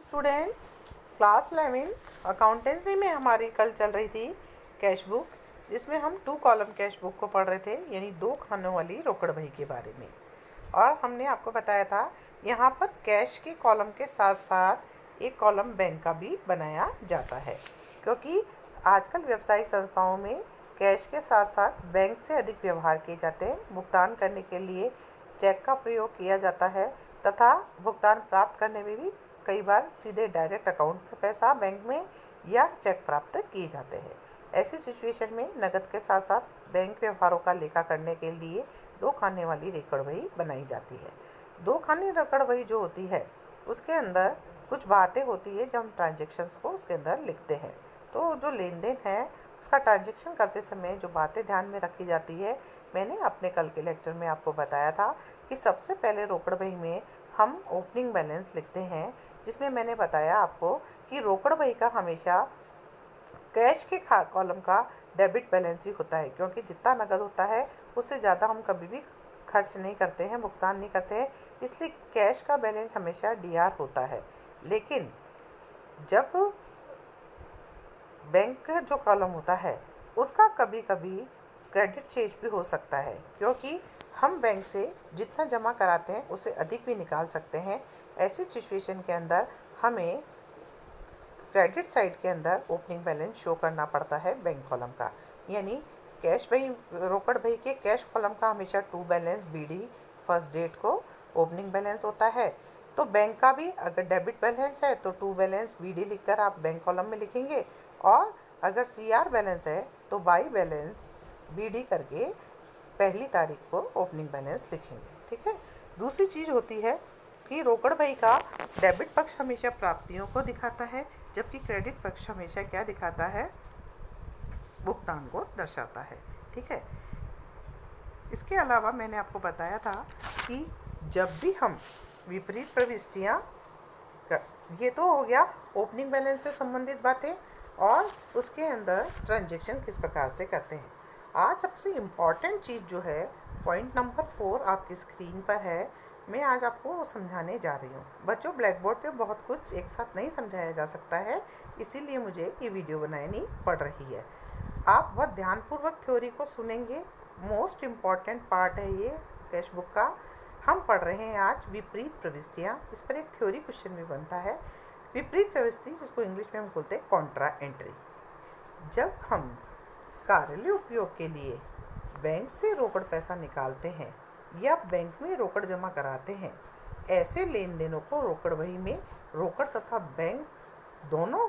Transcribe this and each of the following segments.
Student, class 11 accountancy में हमारी कल चल रही थी कैश बुक, जिसमें हम 2 कॉलम कैश बुक को पढ़ रहे थे, यानी 2 खानों वाली रोकड़ बही के बारे में। और हमने आपको बताया था यहाँ पर कैश के कॉलम के साथ साथ एक कॉलम बैंक का भी बनाया जाता है, क्योंकि आजकल व्यावसायिक संस्थाओं में कैश के साथ साथ बैंक से अधिक व्यवहार किए जाते हैं। भुगतान करने के लिए चेक का प्रयोग किया जाता है तथा भुगतान प्राप्त करने में भी कई बार सीधे डायरेक्ट अकाउंट में पैसा बैंक में या चेक प्राप्त किए जाते हैं। ऐसी सिचुएशन में नकद के साथ साथ बैंक व्यवहारों का लेखा करने के लिए 2 खाने वाली रोकड़ बही बनाई जाती है। 2 खाने रोकड़ बही जो होती है उसके अंदर कुछ बातें होती है जब हम ट्रांजेक्शन्स को उसके अंदर लिखते हैं। तो जो लेन देन है उसका ट्रांजेक्शन करते समय जो बातें ध्यान में रखी जाती है, मैंने अपने कल के लेक्चर में आपको बताया था कि सबसे पहले रोकड़ बही में हम ओपनिंग बैलेंस लिखते हैं, जिसमें मैंने बताया आपको कि रोकड़ बही का हमेशा कैश के कॉलम का डेबिट बैलेंस ही होता है, क्योंकि जितना नकद होता है उससे ज़्यादा हम कभी भी खर्च नहीं करते हैं, भुगतान नहीं करते हैं, इसलिए कैश का बैलेंस हमेशा डीआर होता है। लेकिन जब बैंक का जो कॉलम होता है उसका कभी कभी क्रेडिट चेंज भी हो सकता है, क्योंकि हम बैंक से जितना जमा कराते हैं उससे अधिक भी निकाल सकते हैं। ऐसी सिचुएशन के अंदर हमें क्रेडिट साइड के अंदर ओपनिंग बैलेंस शो करना पड़ता है बैंक कॉलम का, यानी कैश बही रोकड़ बही के कैश कॉलम का हमेशा to balance BD first date को ओपनिंग बैलेंस होता है। तो बैंक का भी अगर डेबिट बैलेंस है तो टू बैलेंस बीडी लिखकर आप बैंक कॉलम में लिखेंगे, और अगर सीआर बैलेंस है तो बाई बैलेंस बीडी करके पहली तारीख को ओपनिंग बैलेंस लिखेंगे। ठीक है। दूसरी चीज़ होती है कि रोकड़ बही का डेबिट पक्ष हमेशा प्राप्तियों को दिखाता है, जबकि क्रेडिट पक्ष हमेशा क्या दिखाता है, भुगतान को दर्शाता है। ठीक है। इसके अलावा मैंने आपको बताया था कि जब भी हम विपरीत प्रविष्टियाँ, ये तो हो गया ओपनिंग बैलेंस से संबंधित बातें, और उसके अंदर ट्रांजेक्शन किस प्रकार से करते हैं। आज सबसे इम्पॉर्टेंट चीज़ जो है पॉइंट नंबर 4 आपकी स्क्रीन पर है, मैं आज आपको वो समझाने जा रही हूँ। बच्चों, ब्लैक बोर्ड पे बहुत कुछ एक साथ नहीं समझाया जा सकता है, इसीलिए मुझे ये वीडियो बनानी पड़ रही है। आप बहुत ध्यानपूर्वक थ्योरी को सुनेंगे, मोस्ट इम्पॉर्टेंट पार्ट है ये कैश बुक का। हम पढ़ रहे हैं आज विपरीत प्रविष्टियाँ, इस पर एक थ्योरी क्वेश्चन भी बनता है। विपरीत प्रविष्टि, जिसको इंग्लिश में हम बोलते हैं कॉन्ट्रा एंट्री। जब हम कार्यालय उपयोग के लिए बैंक से रोकड़ पैसा निकालते हैं या बैंक में रोकड़ जमा कराते हैं, ऐसे लेन देनों को रोकड़ बही में रोकड़ तथा बैंक दोनों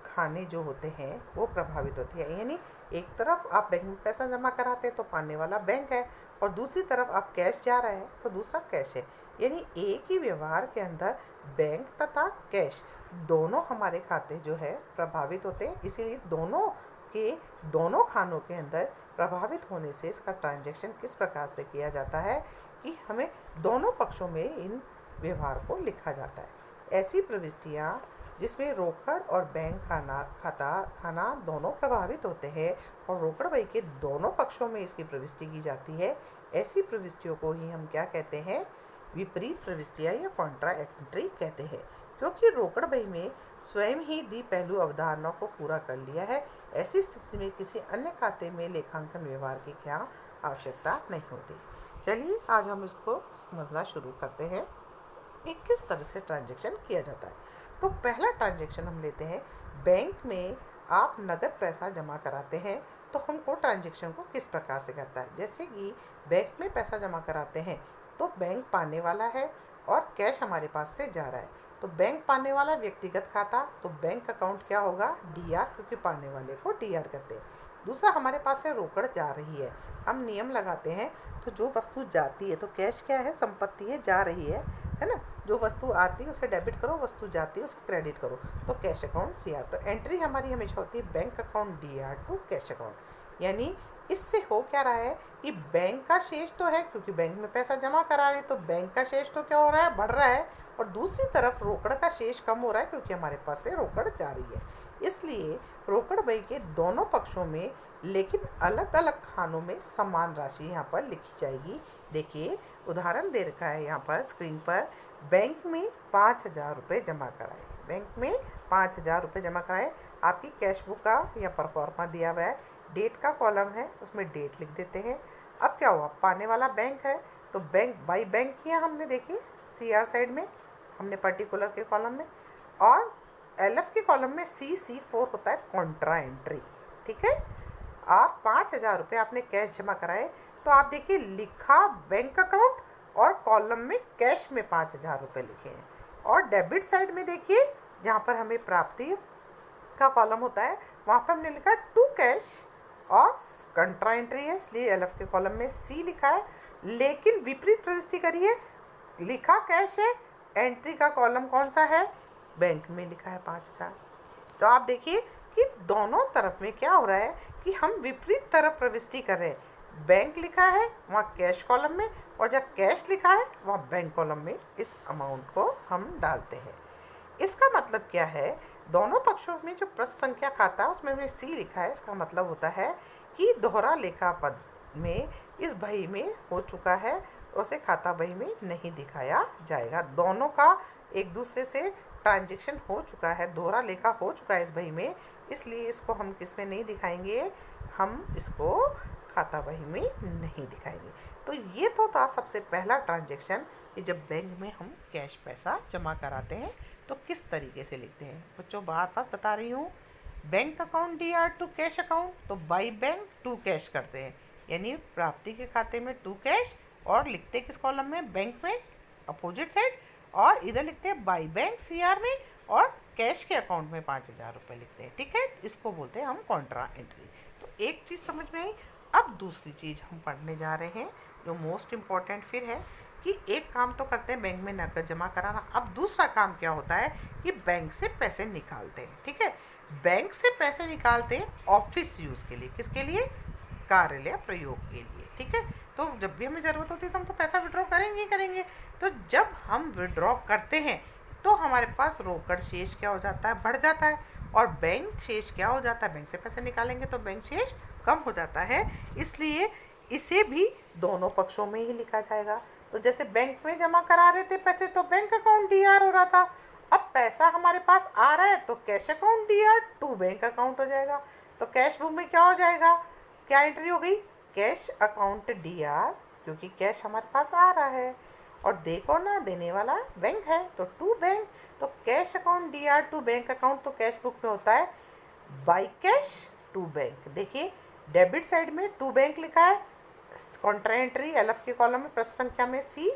खाने जो होते हैं वो प्रभावित होती है। यानी एक तरफ आप बैंक में पैसा जमा कराते हैं तो पाने वाला बैंक है, और दूसरी तरफ आप कैश जा रहा है तो दूसरा कैश है। यानी एक ही व्यवहार के अंदर बैंक तथा कैश दोनों हमारे खाते जो है प्रभावित होते हैं, इसीलिए दोनों के दोनों खानों के अंदर प्रभावित होने से इसका ट्रांजैक्शन किस प्रकार से किया जाता है कि हमें दोनों पक्षों में इन व्यवहार को लिखा जाता है। ऐसी प्रविष्टियाँ जिसमें रोकड़ और बैंक खाना दोनों प्रभावित होते हैं और रोकड़ बही के दोनों पक्षों में इसकी प्रविष्टि की जाती है, ऐसी प्रविष्टियों को ही हम क्या कहते हैं, विपरीत प्रविष्टियाँ या कॉन्ट्रा एंट्री कहते हैं, क्योंकि रोकड़ बही में स्वयं ही दी पहलू अवधारणा को पूरा कर लिया है। ऐसी स्थिति में किसी अन्य खाते में लेखांकन व्यवहार की क्या आवश्यकता नहीं होती। चलिए आज हम इसको समझना शुरू करते हैं कि किस तरह से ट्रांजैक्शन किया जाता है। तो पहला ट्रांजैक्शन हम लेते हैं, बैंक में आप नगद पैसा जमा कराते हैं तो हमको ट्रांजैक्शन को किस प्रकार से करता है। जैसे कि बैंक में पैसा जमा कराते हैं तो बैंक पाने वाला है और कैश हमारे पास से जा रहा है, तो बैंक पाने वाला व्यक्तिगत खाता, तो बैंक अकाउंट क्या होगा, डीआर, क्योंकि पाने वाले को डीआर करते हैं। दूसरा, हमारे पास से रोकड़ जा रही है, हम नियम लगाते हैं तो जो वस्तु जाती है, तो कैश क्या है, संपत्ति है, जा रही है ना। जो वस्तु आती है उसे डेबिट करो, वस्तु जाती है उसे क्रेडिट करो, तो कैश अकाउंट सीआर। तो एंट्री हमारी हमेशा होती है bank account DR to cash account. यानी इससे हो क्या रहा है कि बैंक का शेष तो है, क्योंकि बैंक में पैसा जमा करा रहे, तो बैंक का शेष तो क्या हो रहा है, बढ़ रहा है, और दूसरी तरफ रोकड़ का शेष कम हो रहा है, क्योंकि हमारे पास से रोकड़ जा रही है। इसलिए रोकड़ बही के दोनों पक्षों में लेकिन अलग अलग खानों में समान राशि यहाँ पर लिखी जाएगी। देखिए उदाहरण दे रखा है यहाँ पर स्क्रीन पर, बैंक में 5,000 रुपये जमा कराए, बैंक में 5,000 रुपये जमा कराए। आपकी कैश बुक का या परफॉर्मा दिया हुआ है, डेट का कॉलम है, उसमें डेट लिख देते हैं। अब क्या हुआ, पाने वाला बैंक है तो बैंक बाई बैंक किया हमने, देखिए CR साइड में हमने पर्टिकुलर के कॉलम में, और LF के कॉलम में CC4 होता है कॉन्ट्रा एंट्री, ठीक है। और 5,000 रुपये आपने कैश जमा कराए, तो आप देखिए लिखा बैंक अकाउंट और कॉलम में कैश में 5,000 रुपये लिखे हैं। और डेबिट साइड में देखिए जहाँ पर हमें प्राप्ति का कॉलम होता है वहाँ पर हमने लिखा टू कैश और कंट्रा एंट्री है, इसलिए LF के कॉलम में C लिखा है। लेकिन विपरीत प्रविष्टि करिए, लिखा कैश है, एंट्री का कॉलम कौन सा है, बैंक में लिखा है 5,000। तो आप देखिए कि दोनों तरफ में क्या हो रहा है कि हम विपरीत तरफ प्रविष्टि कर रहे हैं। बैंक लिखा है वहाँ कैश कॉलम में, और जब कैश लिखा है वहाँ बैंक कॉलम में इस अमाउंट को हम डालते हैं। इसका मतलब क्या है, दोनों पक्षों में जो प्रश्न संख्या खाता है उसमें हमने C लिखा है, इसका मतलब होता है कि दोहरा लेखा पद में इस बही में हो चुका है, उसे खाता बही में नहीं दिखाया जाएगा। दोनों का एक दूसरे से ट्रांजैक्शन हो चुका है, दोहरा लेखा हो चुका है इस बही में, इसलिए इसको हम किस में नहीं दिखाएंगे, हम इसको खाता बही में नहीं दिखाएंगे। तो ये तो था सबसे पहला ट्रांजैक्शन कि जब बैंक में हम कैश पैसा जमा कराते हैं तो किस तरीके से लिखते हैं। बच्चों बार बार बता रही हूँ, bank account DR to cash account, तो बाई बैंक टू कैश करते हैं, यानी प्राप्ति के खाते में टू कैश, और लिखते किस कॉलम में, बैंक में अपोजिट साइड, और इधर लिखते हैं बाई बैंक CR में, और कैश के अकाउंट में 5,000 रुपये लिखते हैं, ठीक है। इसको बोलते हैं हम कॉन्ट्रा एंट्री। तो एक चीज़ समझ में आई। अब दूसरी चीज़ हम पढ़ने जा रहे हैं जो मोस्ट इम्पॉर्टेंट फिर है कि एक काम तो करते हैं बैंक में नकद जमा कराना, अब दूसरा काम क्या होता है कि बैंक से पैसे निकालते हैं, ठीक है। बैंक से पैसे निकालते हैं ऑफिस यूज़ के लिए, किसके लिए, कार्यालय प्रयोग के लिए, ठीक है। तो जब भी हमें ज़रूरत होती है तो हम तो पैसा विड्रॉ करेंगे ही करेंगे। तो जब हम विड्रॉ करते हैं तो हमारे पास रोकड़ शेष क्या हो जाता है, बढ़ जाता है, और बैंक शेष क्या हो जाता है, बैंक से पैसे निकालेंगे तो बैंक शेष कम हो जाता है, इसलिए इसे भी दोनों पक्षों में ही लिखा जाएगा। तो जैसे बैंक में जमा करा रहे थे पैसे तो बैंक अकाउंट DR हो रहा था, अब पैसा हमारे पास आ रहा है तो cash account DR to bank account हो जाएगा। तो कैश बुक में क्या हो जाएगा, क्या एंट्री हो गई, कैश अकाउंट DR, क्योंकि कैश हमारे पास आ रहा है, और देखो ना देने वाला बैंक है तो टू बैंक, तो cash account DR to bank account, तो कैश बुक में होता है बाई कैश टू बैंक। देखिए डेबिट साइड में टू बैंक लिखा है, कॉन्ट्रा एंट्री LF के कॉलम में प्रश्न संख्या में C,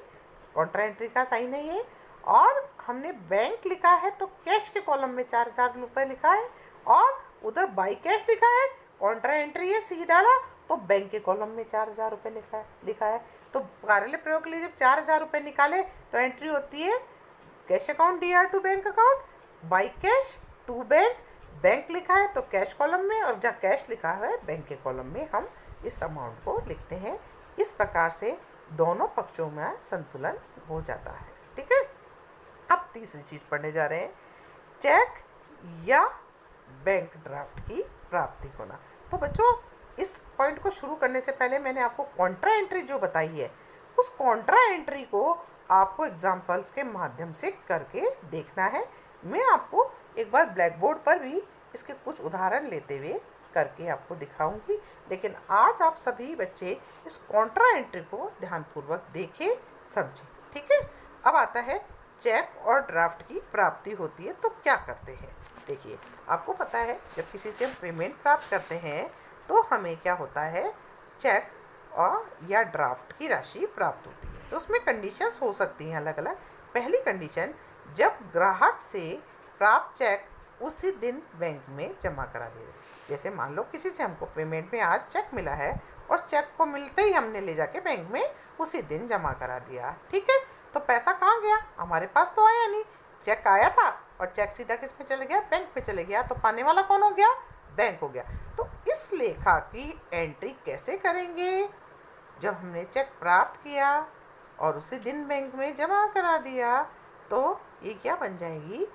कॉन्ट्रा एंट्री का साइन है ये, और हमने बैंक लिखा है तो कैश के कॉलम में 4,000 रुपये लिखा है, और उधर बाई कैश लिखा है, कॉन्ट्रा एंट्री है C डाला, तो बैंक के कॉलम में 4,000 रुपये लिखा है। तो कार्यालय प्रयोग के लिए जब 4,000 रुपये निकाले तो एंट्री होती है cash account DR to bank account, by cash to bank, bank लिखा है तो कैश कॉलम में, और जहाँ कैश लिखा है बैंक के कॉलम में हम इस अमाउंट को लिखते हैं। इस प्रकार से दोनों पक्षों में संतुलन हो जाता है, ठीक है। अब तीसरी चीज पढ़ने जा रहे हैं, चेक या बैंक ड्राफ्ट की प्राप्ति होना। तो बच्चों इस पॉइंट को शुरू करने से पहले मैंने आपको कॉन्ट्रा एंट्री जो बताई है, उस कॉन्ट्रा एंट्री को आपको एग्जाम्पल्स के माध्यम से करके देखना है। मैं आपको एक बार ब्लैक बोर्ड पर भी इसके कुछ उदाहरण लेते हुए करके आपको दिखाऊंगी, लेकिन आज आप सभी बच्चे इस कॉन्ट्रा एंट्री को ध्यानपूर्वक देखें, समझें, ठीक है। अब आता है चेक और ड्राफ्ट की प्राप्ति होती है तो क्या करते हैं। देखिए आपको पता है जब किसी से हम पेमेंट प्राप्त करते हैं तो हमें क्या होता है, चेक और या ड्राफ्ट की राशि प्राप्त होती है। तो उसमें कंडीशंस हो सकती हैं अलग अलग। पहली कंडीशन, जब ग्राहक से प्राप्त चेक उसी दिन बैंक में जमा करा दे। जैसे मान लो किसी से हमको पेमेंट में आज चेक मिला है और चेक को मिलते ही हमने ले जाके बैंक में उसी दिन जमा करा दिया, ठीक है। तो पैसा कहाँ गया, हमारे पास तो आया नहीं, चेक आया था और चेक सीधा किस में चले गया, बैंक में चले गया, तो पाने वाला कौन हो गया, बैंक हो गया। तो इस लेखा की एंट्री कैसे करेंगे, जब हमने चेक प्राप्त किया और उसी दिन बैंक में जमा करा दिया, तो ये क्या बन जाएगी,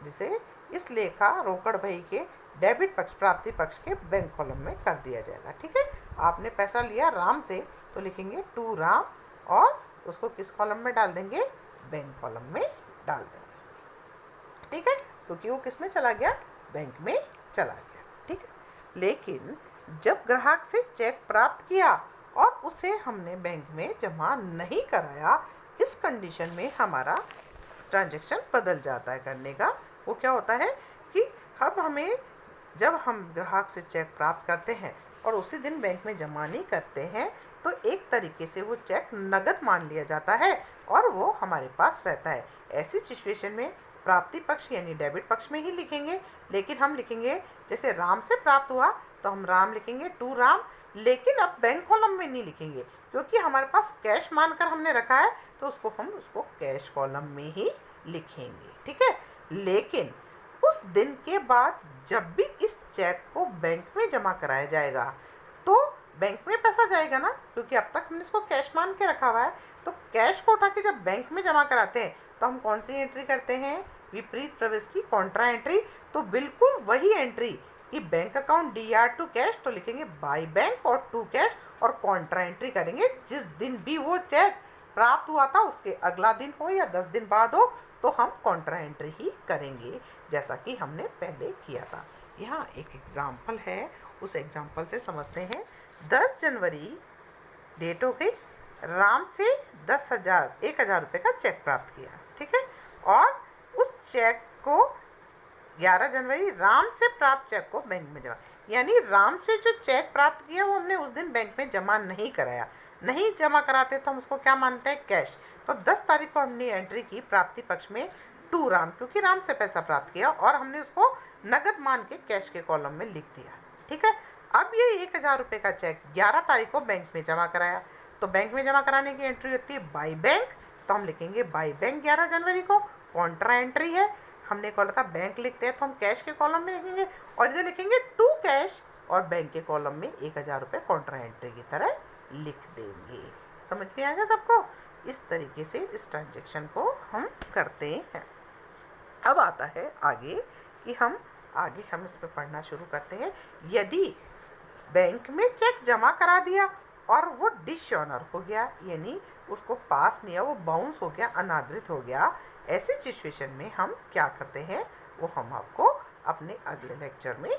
जिसे इस लेखा रोकड़ बही के डेबिट पक्ष प्राप्ति पक्ष के बैंक कॉलम में कर दिया जाएगा, ठीक है। आपने पैसा लिया राम से तो लिखेंगे टू राम, और उसको किस कॉलम में डाल देंगे, बैंक कॉलम में डाल देंगे, ठीक है, क्योंकि वो किस में चला गया, बैंक में चला गया। ठीक है, लेकिन जब ग्राहक से चेक प्राप्त किया और उसे हमने बैंक में जमा नहीं कराया, इस कंडीशन में हमारा ट्रांजैक्शन बदल जाता है करने का। वो क्या होता है कि अब हमें, जब हम ग्राहक से चेक प्राप्त करते हैं और उसी दिन बैंक में जमा नहीं करते हैं, तो एक तरीके से वो चेक नगद मान लिया जाता है और वो हमारे पास रहता है। ऐसी सिचुएशन में प्राप्ति पक्ष यानी डेबिट पक्ष में ही लिखेंगे, लेकिन हम लिखेंगे जैसे राम से प्राप्त हुआ तो हम राम लिखेंगे, टू राम, लेकिन अब बैंक कॉलम में नहीं लिखेंगे क्योंकि हमारे पास कैश मानकर हमने रखा है, तो हम उसको कैश कॉलम में ही लिखेंगे। ठीक है, लेकिन उस दिन के बाद जब भी इस चेक को बैंक में जमा कराया जाएगा तो बैंक में पैसा जाएगा ना, क्योंकि अब तक हमने इसको कैश मान के रखा हुआ है। तो कैश को उठा के जब बैंक में जमा कराते हैं तो हम कौन सी एंट्री करते हैं, विपरीत प्रवेश की कॉन्ट्रा एंट्री। तो बिल्कुल वही एंट्री कि bank account DR to cash, तो लिखेंगे बाय बैंक और टू कैश, और कॉन्ट्रा एंट्री करेंगे जिस दिन भी वो चेक प्राप्त हुआ था उसके अगला दिन हो या 10 दिन बाद हो, तो हम कॉन्ट्रा एंट्री ही करेंगे जैसा कि हमने पहले किया था। यहाँ एक एग्जाम्पल है, उस एग्जाम्पल से समझते हैं। 10 जनवरी डेट हो गई, राम से 1,000 रुपये का चेक प्राप्त किया। ठीक है, और उस चेक को 11 जनवरी राम से प्राप्त चेक को बैंक में जमा, यानी राम से जो चेक प्राप्त किया वो हमने उस दिन बैंक में जमा नहीं कराया। नहीं जमा कराते तो हम उसको क्या मानते हैं, कैश। तो 10 तारीख को हमने एंट्री की प्राप्ति पक्ष में टू राम, क्योंकि राम से पैसा प्राप्त किया और हमने उसको नगद मान के कैश के कॉलम में लिख दिया। ठीक है, अब ये 1,000 रुपये का चेक 11 तारीख को बैंक में जमा कराया, तो बैंक में जमा कराने की एंट्री होती है बाय बैंक, तो हम लिखेंगे बाय बैंक 11 जनवरी को। कॉन्ट्रा एंट्री है, हमने कॉल था बैंक लिखते हैं तो हम कैश के कॉलम में लिखेंगे, और इधर लिखेंगे टू कैश और बैंक के कॉलम में 1,000 रुपये कॉन्ट्रा एंट्री की तरह लिख देंगे। समझ में आ गया सबको? इस तरीके से इस ट्रांजेक्शन को हम करते हैं। अब आता है आगे कि हम इस पर पढ़ना शुरू करते हैं। यदि बैंक में चेक जमा करा दिया और वो डिसऑनर हो गया, यानी उसको पास नहीं है, वो बाउंस हो गया, अनादृत हो गया, ऐसी सिचुएशन में हम क्या करते हैं वो हम आपको अपने अगले लेक्चर में